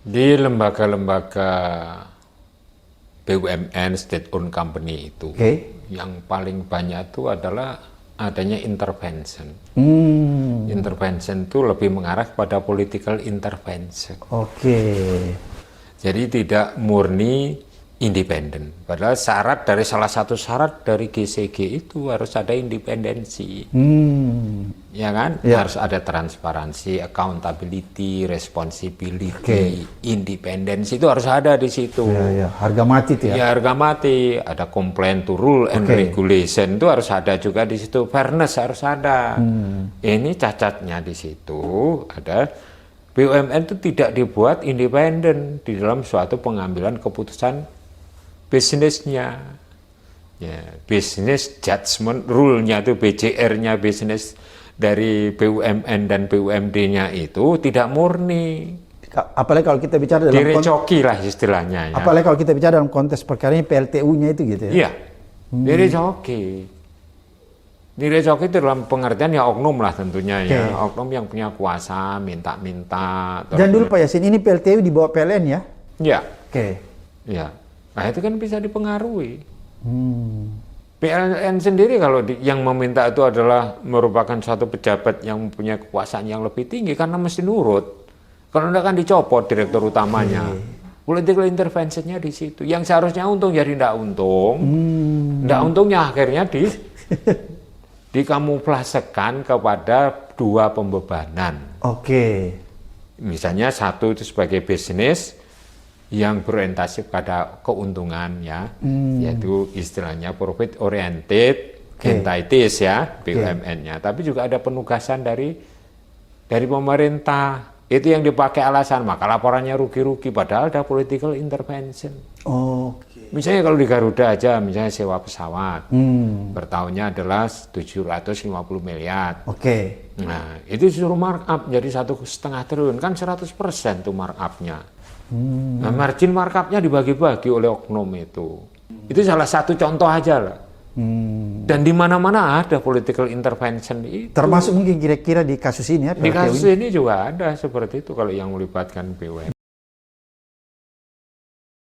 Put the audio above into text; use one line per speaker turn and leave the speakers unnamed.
Di lembaga-lembaga BUMN, state-owned company itu, yang paling banyak itu adalah adanya intervention. Intervention itu lebih mengarah pada political intervention. Jadi tidak murni independen. Padahal salah satu syarat dari GCG itu harus ada independensi. Ya kan? Ya. Harus ada transparansi, accountability, responsibility, independensi itu harus ada di situ.
Ya, harga mati itu ya.
Ya, harga mati. Ada complaint to rule and regulation itu harus ada juga di situ. Fairness harus ada. Ini cacatnya di situ ada. BUMN itu tidak dibuat independen di dalam suatu pengambilan keputusan bisnisnya. Ya, business judgment rule-nya itu BJR-nya, bisnis dari BUMN dan BUMD-nya itu tidak murni.
Apalagi kalau kita bicara dalam
direcoki lah istilahnya. Ya.
Apalagi kalau kita bicara dalam konteks perkara ini PLTU-nya itu gitu ya.
Iya, direcoki. Direcoki itu dalam pengertian ya oknum lah tentunya ya. Oknum yang punya kuasa, minta-minta.
Dan dulu Pak Yasin, ini PLTU di bawah PLN ya?
Iya. Iya. Nah itu kan bisa dipengaruhi. PLN sendiri kalau yang meminta itu adalah merupakan suatu pejabat yang mempunyai kekuasaan yang lebih tinggi karena mesti nurut. Kalau enggak kan dicopot direktur utamanya. Political intervention-nya di situ. Yang seharusnya untung jadi tidak untung. Tidak untungnya akhirnya dikamuflasekan kepada dua pembebanan. Misalnya satu itu sebagai bisnis yang berorientasi pada keuntungan ya, yaitu istilahnya profit oriented entities ya, BUMN-nya. Tapi juga ada penugasan dari pemerintah. Itu yang dipakai alasan, maka laporannya rugi-rugi, padahal ada political intervention. Misalnya kalau di Garuda aja, misalnya sewa pesawat, per tahunnya adalah 750 miliar. Nah, itu disuruh markup jadi 1,5 triliun, kan 100% tuh markupnya. Nah, margin markupnya dibagi-bagi oleh oknum itu. Itu salah satu contoh aja lah. Dan di mana-mana ada political intervention itu.
Termasuk mungkin kira-kira di kasus ini ya.
Di kasus ini juga ada seperti itu kalau yang melibatkan BUMN.